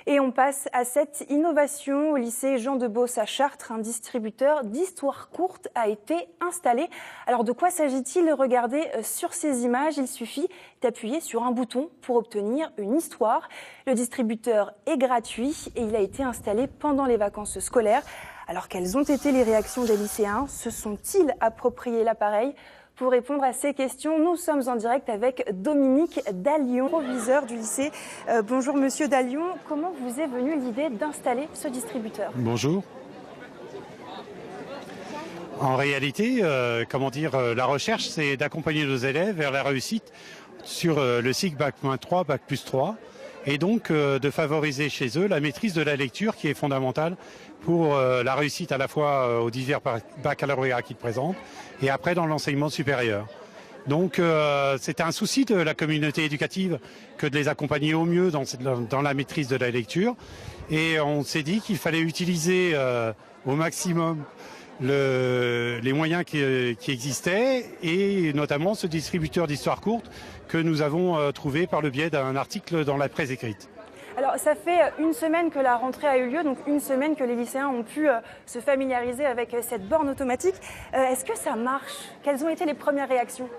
Et on passe à cette innovation au lycée Jean de Beauce à Chartres. Un distributeur d'histoires courtes a été installé. Alors de quoi s'agit-il? Regardez sur ces images, il suffit d'appuyer sur un bouton pour obtenir une histoire. Le distributeur est gratuit et il a été installé pendant les vacances scolaires. Alors quelles ont été les réactions des lycéens? Se sont-ils approprié l'appareil? Pour répondre à ces questions, nous sommes en direct avec Dominique Dallion, proviseur du lycée. Bonjour Monsieur Dallion, comment vous est venue l'idée d'installer ce distributeur? Bonjour. En réalité, la recherche, c'est d'accompagner nos élèves vers la réussite sur le cycle Bac-3, Bac+3, et donc de favoriser chez eux la maîtrise de la lecture qui est fondamentale pour la réussite à la fois aux divers baccalauréats qu'ils présentent et après dans l'enseignement supérieur. Donc c'était un souci de la communauté éducative que de les accompagner au mieux dans la maîtrise de la lecture, et on s'est dit qu'il fallait utiliser au maximum les moyens qui existaient, et notamment ce distributeur d'histoires courtes que nous avons trouvé par le biais d'un article dans la presse écrite. Alors ça fait une semaine que la rentrée a eu lieu, donc une semaine que les lycéens ont pu se familiariser avec cette borne automatique. Est-ce que ça marche? Quelles ont été les premières réactions?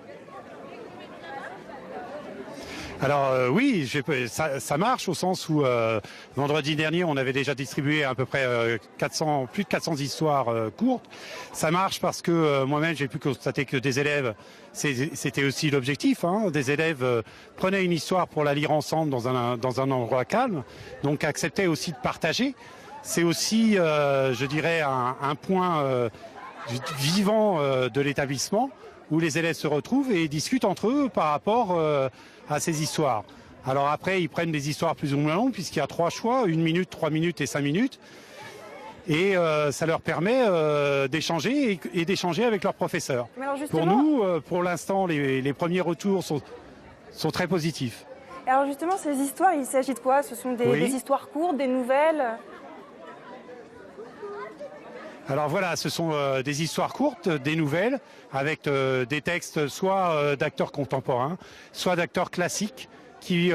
Alors oui, ça marche au sens où vendredi dernier, on avait déjà distribué à peu près plus de 400 histoires courtes. Ça marche parce que moi-même, j'ai pu constater que des élèves, c'était aussi l'objectif, des élèves prenaient une histoire pour la lire ensemble dans un endroit calme, donc acceptaient aussi de partager. C'est aussi, je dirais, un point vivant de l'établissement, où les élèves se retrouvent et discutent entre eux par rapport à ces histoires. Alors après, ils prennent des histoires plus ou moins longues, puisqu'il y a 3 choix, 1 minute, 3 minutes et 5 minutes. Et ça leur permet d'échanger et d'échanger avec leurs professeurs. Pour nous, pour l'instant, les premiers retours sont très positifs. Alors justement, ces histoires, il s'agit de quoi? Ce sont des histoires courtes, des nouvelles? Alors voilà, ce sont des histoires courtes, des nouvelles, avec des textes soit d'acteurs contemporains, soit d'acteurs classiques, qui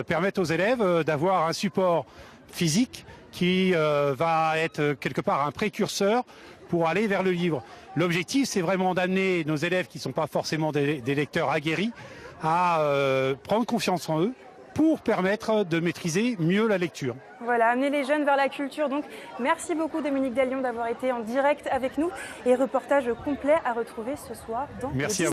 permettent aux élèves d'avoir un support physique qui va être quelque part un précurseur pour aller vers le livre. L'objectif, c'est vraiment d'amener nos élèves qui ne sont pas forcément des lecteurs aguerris à prendre confiance en eux, pour permettre de maîtriser mieux la lecture. Voilà, amener les jeunes vers la culture. Donc, merci beaucoup Dominique Dallion d'avoir été en direct avec nous. Et reportage complet à retrouver ce soir dans Merci.